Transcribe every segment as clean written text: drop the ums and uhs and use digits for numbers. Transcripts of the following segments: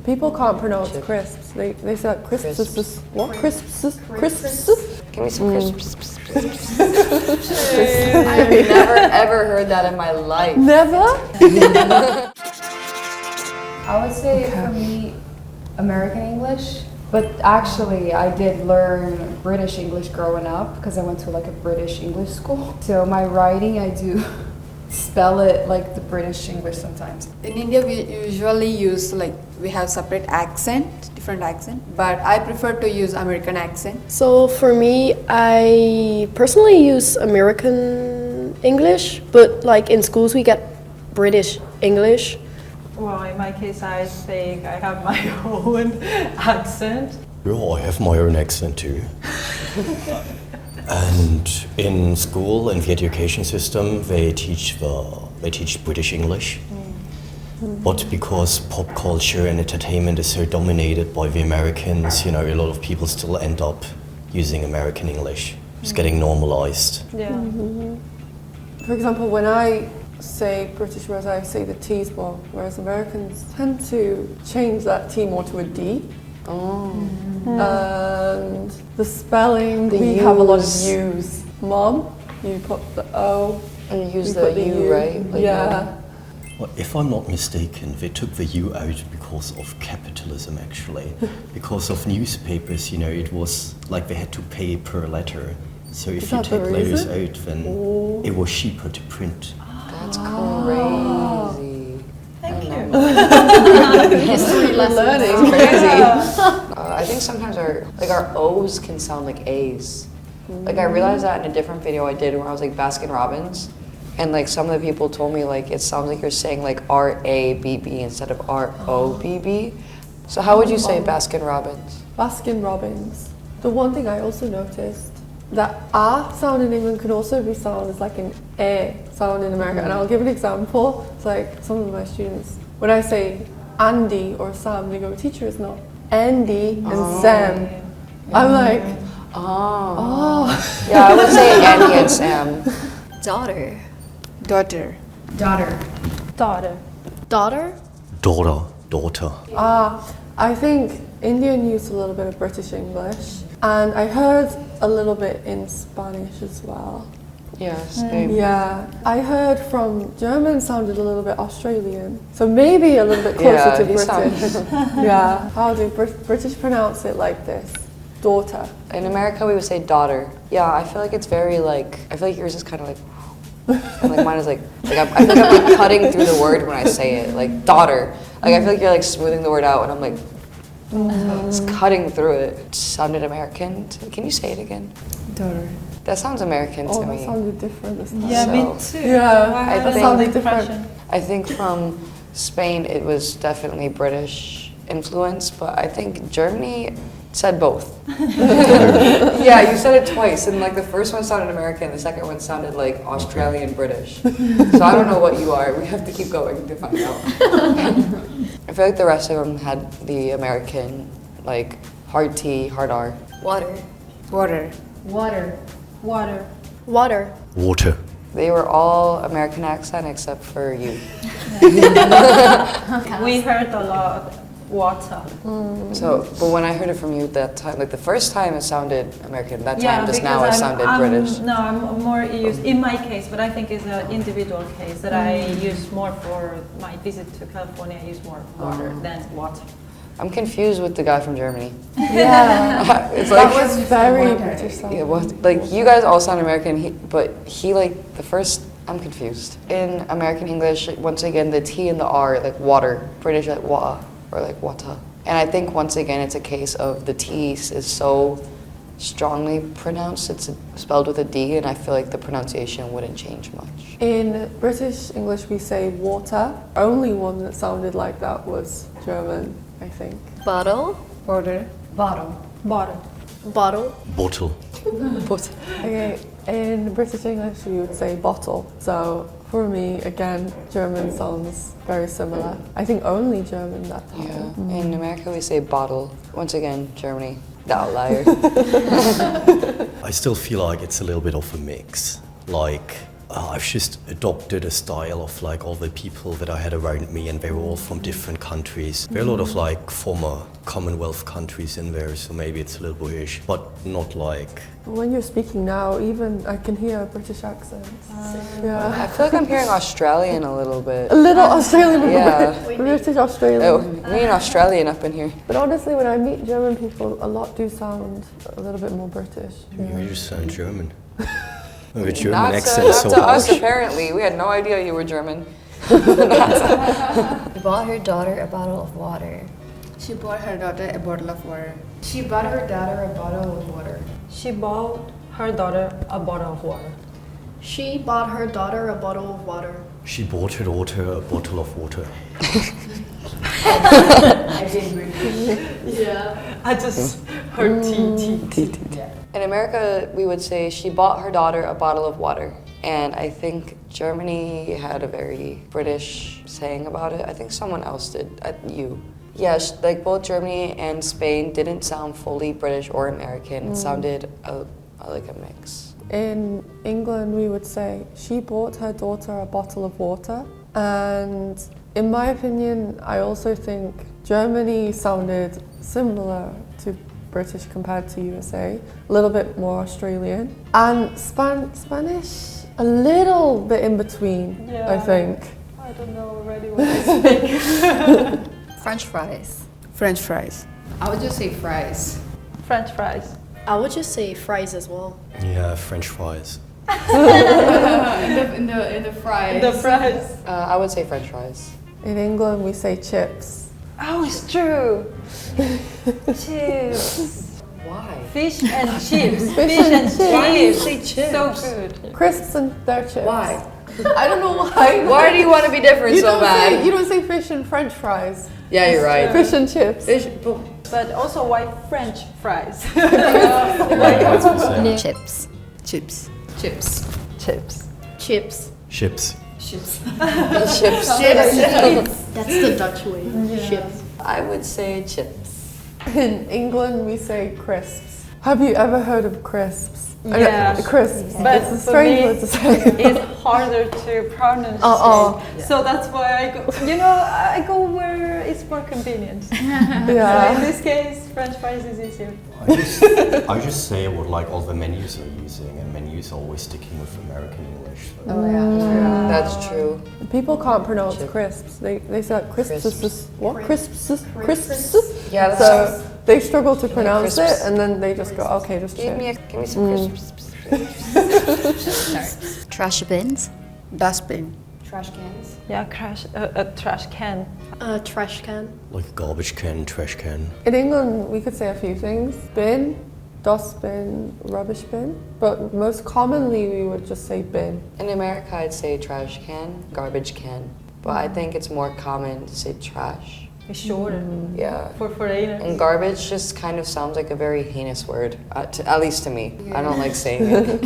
People can't pronounce crisps. They say like crisps. What? Crisps? Crisps? Give me some crisps. I've never ever heard that in my life. Never? I would say for me, American English. But actually, I did learn British English growing up because I went to like a British English school. So my writing, I do spell it like the British English sometimes. In India, we usually use we have separate accent, different accent, but I prefer to use American accent. So for me, I personally use American English, but like in schools we get British English. Well, in my case, I think I have my own accent. Oh, I have my own accent too. And in school, in the education system, they teach British English. But because pop culture and entertainment is so dominated by the Americans, a lot of people still end up using American English. It's getting normalized. Yeah. For example, when I say British words, I say the T's more, whereas Americans tend to change that T more to a D. And the spelling, we have a lot of U's. Mom, you put the O. And you use the U, right? Yeah. Well, if I'm not mistaken, they took the U out because of capitalism, actually. Because of newspapers, it was like they had to pay per letter. So if you take letters out, then it was cheaper to print. That's crazy. Thank you. History lessons. Crazy. I think sometimes our O's can sound like A's. Like I realized that in a different video I did where I was like Baskin Robbins, and like some of the people told me like it sounds like you're saying like R-A-B-B instead of R-O-B-B. So how would you say Baskin Robbins? Baskin Robbins. The one thing I also noticed, that A sound in England can also be sounded as like an A sound in America. And I'll give an example. It's like some of my students, when I say Andy or Sam, they go, teacher, it's not Andy and Sam. I'm like, Yeah, I would say Andy and Sam. Daughter. Daughter. I think Indian used a little bit of British English, and I heard a little bit in Spanish as well. Yeah, same. Yeah, I heard from German sounded a little bit Australian, so maybe a little bit closer to British. Yeah, how do British pronounce it like this? Daughter. In America, we would say daughter. Yeah, I feel like it's very I feel like yours is kind of like, and like mine is I feel like I'm like cutting through the word when I say it, like daughter. Like I feel like you're like smoothing the word out, and I'm like, it's cutting through it. It sounded American. Can you say it again? Daughter. That sounds American to me. That sounded different this time. Yeah, So, me too. Yeah, that sounded different. I think from Spain, it was definitely British influence, but I think Germany said both. Yeah, you said it twice, and like the first one sounded American, the second one sounded like Australian British. So I don't know what you are. We have to keep going to find out. I feel like the rest of them had the American, like hard T, hard R. Water. They were all American accent except for you. We heard a lot water. So, but when I heard it from you that time, like the first time it sounded American, that Yeah, time just because now it sounded British. No, I'm more used, in my case, but I think it's an individual case that I use more for my visit to California. I use more water than water. I'm confused with the guy from Germany. Yeah, It's like, that was very British sounding. yeah, like you guys all sound American, but he like the first. I'm confused. In American English, once again, the T and the R, like water. British like wa or like wata. And I think once again, it's a case of the T is so strongly pronounced. It's spelled with a D, and I feel like the pronunciation wouldn't change much. In British English, we say water. Only one that sounded like that was German, I think. Bottle. Okay, in British English, we would say bottle. So for me, again, German sounds very similar. I think only German that time. Yeah. In America, we say bottle. Once again, Germany, the outlier. I still feel like it's a little bit of a mix. Like I've just adopted a style of like all the people that I had around me, and they were all from different countries. There are a lot of like former Commonwealth countries in there, so maybe it's a little British, but not like... When you're speaking now, even I can hear a British accent. Yeah. I feel like I'm hearing Australian a little bit. A little Australian, Yeah. British Australian. Oh, me and Australian up in here. But honestly, when I meet German people, a lot do sound a little bit more British. You just sound German. The German Not accent is to so us, harsh. apparently. We had no idea you were German. She bought her daughter a bottle of water. She bought her daughter a bottle of water. She bought her daughter a bottle of water. She bought her daughter a bottle of water. She bought her daughter a bottle of water. She bought her daughter a bottle of water. I didn't read. Yeah. I just heard T. In America, we would say she bought her daughter a bottle of water. And I think Germany had a very British saying about it. I think someone else did. You. Yeah, like both Germany and Spain didn't sound fully British or American. It sounded like a mix. In England, we would say, she bought her daughter a bottle of water. And in my opinion, I also think Germany sounded similar to British compared to USA, a little bit more Australian. And Spanish, a little bit in between, I think. I don't know already what I speak. French fries. French fries. I would just say fries. French fries. I would just say fries as well. Yeah, French fries. in the fries. The fries. I would say French fries. In England, we say chips. Oh, it's true. Chips. Why? Fish and chips. Fish and chips. Why do you say chips? So good. Crisps and their chips. Why? I don't know why. Why do you want to be different so bad? You don't say fish and French fries. Yeah, you're right. Fish and chips. But also why French fries? Chips. Chips. Chips. Chips. Chips. Chips. Chips. That's the Dutch way. Chips. I would say chips. In England, we say crisps. Have you ever heard of crisps? I know- Yeah. Crisps. But It's a for strange me, word to say. It's harder to pronounce. So that's why I go. I go where it's more convenient. So in Yeah. this case, French fries is easier. I just say what like all the menus are using, and menus are always sticking with American English. So. Oh yeah. That's true. People can't pronounce Chip. crisps. They say crisps. Crisps. What? Crisps. Crisps. Yeah, that's So they struggle to pronounce crisps. it, and then they just go, okay, just give me chips. some crisps. Trash bins. Dustbin. Trash cans. Yeah, a trash can. A trash can. Like a garbage can, trash can. In England, we could say a few things. Bin, dustbin, rubbish bin. But most commonly, we would just say bin. In America, I'd say trash can, garbage can. But I think it's more common to say trash. It's shorter Yeah. for foreigners. And garbage just kind of sounds like a very heinous word, at least to me. I don't like saying it.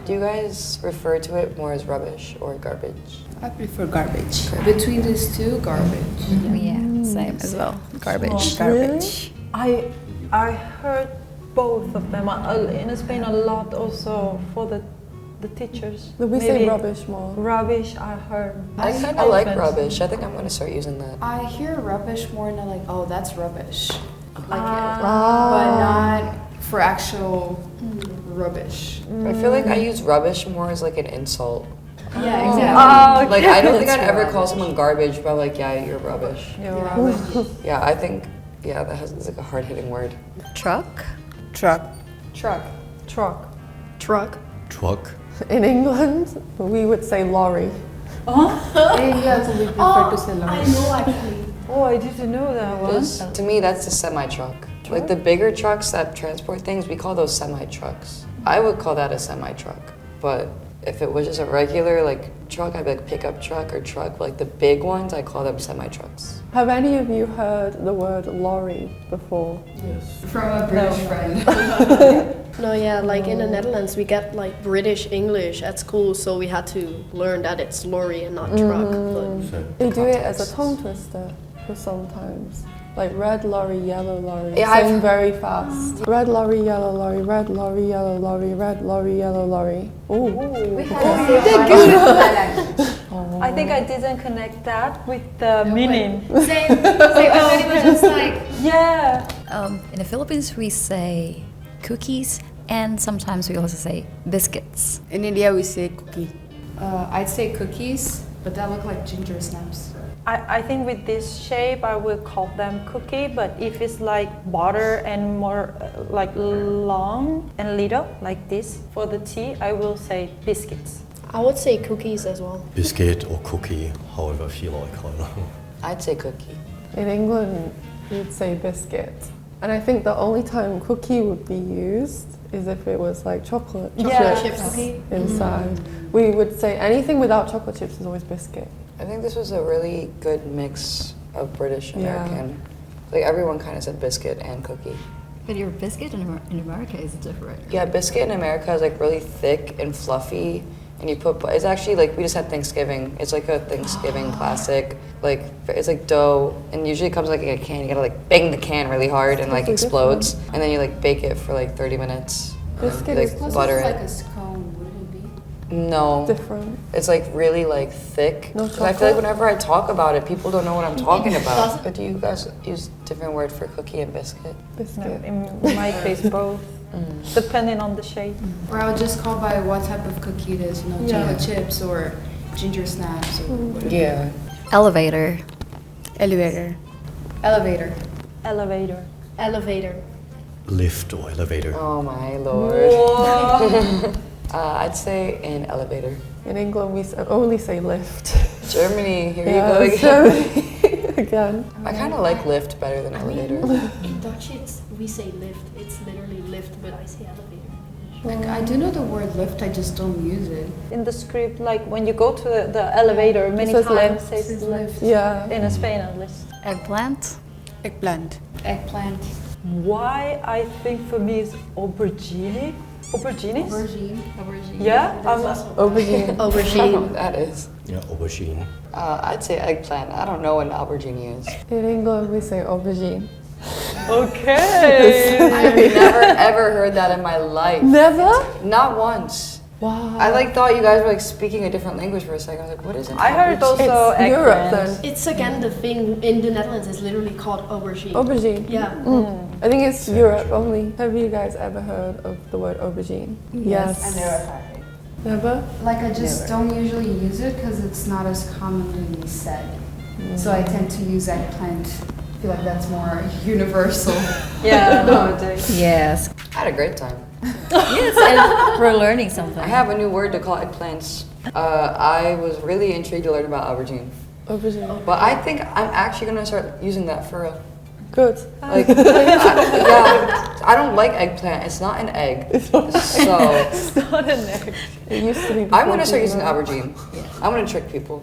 Do you guys refer to it more as rubbish or garbage? I prefer garbage. Between these two, garbage. Yeah, same as well. Garbage. Garbage. I heard both of them in Spain a lot also for the teachers. We say Maybe rubbish more. Rubbish, I heard. I kind of like rubbish. I think I'm going to start using that. I hear rubbish more than like, oh, that's rubbish. Like it. Ah. But not for actual rubbish. I feel like I use rubbish more as like an insult. Yeah, exactly. Oh, Like, I don't think I'd ever call someone garbage, but like, yeah, you're rubbish. You're rubbish. Yeah, I think, yeah, it's like a hard-hitting word. Truck. Truck. Truck. Truck. Truck. Truck. In England, we would say lorry. Yeah, so we prefer to say lorry. Oh, I didn't know that one. To me, that's a semi-truck. Like the bigger trucks that transport things, we call those semi-trucks. I would call that a semi-truck. But if it was just a regular like truck, I'd be like pickup truck or truck. Like the big ones, I call them semi-trucks. Have any of you heard the word lorry before? Yes. From a British friend. No, yeah, like in the Netherlands, we get like British English at school, so we had to learn that it's lorry and not truck. But So, They do it as a tongue twister for sometimes. Like red lorry, yellow lorry. Yeah, Saying I've- very fast. Red lorry, yellow lorry, red lorry, yellow lorry, red lorry, yellow lorry. Ooh. We had the same I think I didn't connect that with the meaning. Same. I thought it was just like. Yeah. In the Philippines, we say cookies, and sometimes we also say biscuits. In India, we say cookie. I'd say cookies, but that look like ginger snaps. I think with this shape, I will call them cookie, but if it's like butter and more like long and little, like this, for the tea, I will say biscuits. I would say cookies as well. Biscuit or cookie, however I feel like, I don't know. I'd say cookie. In England, you'd say biscuit. And I think the only time cookie would be used is if it was like chocolate Yeah. chips Cookie. inside. We would say anything without chocolate chips is always biscuit. I think this was a really good mix of British Yeah. American. Like everyone kind of said biscuit and cookie. But your biscuit in America is different. Yeah, biscuit in America is like really thick and fluffy, and you put. It's actually like we just had Thanksgiving. It's like a Thanksgiving classic. Like it's like dough, and usually it comes like in a can. You gotta like bang the can really hard and like Totally explodes, and then you like bake it for like 30 minutes. and Biscuit then, is like Plus butter it's it. like a scone, wouldn't it be? No, Different. it's like really like thick. No 'Cause I feel chocolate? like whenever I talk about it, people don't know what I'm talking about. But do you guys use different word for cookie and biscuit? No, Biscuit. in my case, both, depending on the shape. Or I would just call by what type of cookie it is, you know, Yeah. chocolate chips or ginger snaps or whatever. Yeah. Elevator. Elevator. Elevator. Elevator. Elevator. Lift or elevator. Oh my lord. I'd say an elevator. In England, we only say lift. Germany, here Yeah, you go again. Germany again. I kind of like lift better than elevator. In Dutch, we say lift. It's literally lift, but I say elevator. Like I do know the word lift, I just don't use it. In the script, like when you go to the elevator, many says times lift. it says lift. Yeah. In Spain at least. Eggplant. Eggplant. Eggplant. Why I think for me is aubergine. Aubergines? Aubergine. Yeah? I'm Aubergine. I don't know Aubergine. what that is. Yeah, aubergine. I'd say eggplant. I don't know what an aubergine is. In England, we say aubergine. okay. I've never ever heard that in my life. Never? Not once. Wow. I like thought you guys were like speaking a different language for a second. I was like, what is it? I heard also It's eggplant. Europe then. It's again the thing in the Netherlands. It's literally called aubergine. Aubergine. Yeah. I think it's Europe only. Have you guys ever heard of the word aubergine? Yes. I never had it. Never? Like I just don't usually use it because it's not as commonly said. So I tend to use eggplant. I feel like that's more universal. Yeah, nowadays. Yes. I had a great time. Yes, and we're learning something. I have a new word to call eggplants. I was really intrigued to learn about aubergine. Aubergine. But I think I'm actually gonna start using that for real. Good. Like, yeah, I don't like eggplant. It's not an egg. So Not an egg. It used to be. I'm before gonna start using GMO. aubergine. I'm gonna trick people.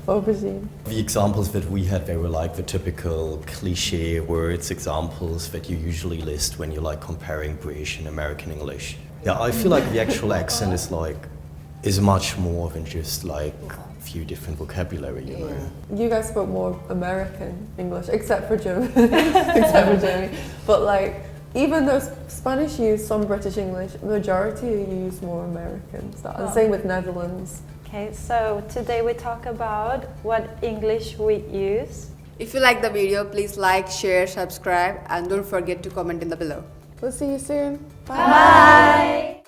Aubergine. The examples that we had, they were like the typical cliche words, examples that you usually list when you're like comparing British and American English. Yeah, I feel like the actual accent is much more than just like a few different vocabulary, you know. You guys spoke more American English, except for German. Except for Germany. But like, even though Spanish use some British English, majority use more American stuff. And same with Netherlands. Okay, so today we talk about what English we use. If you like the video, please like, share, subscribe, and don't forget to comment in the below. We'll see you soon. Bye. Bye!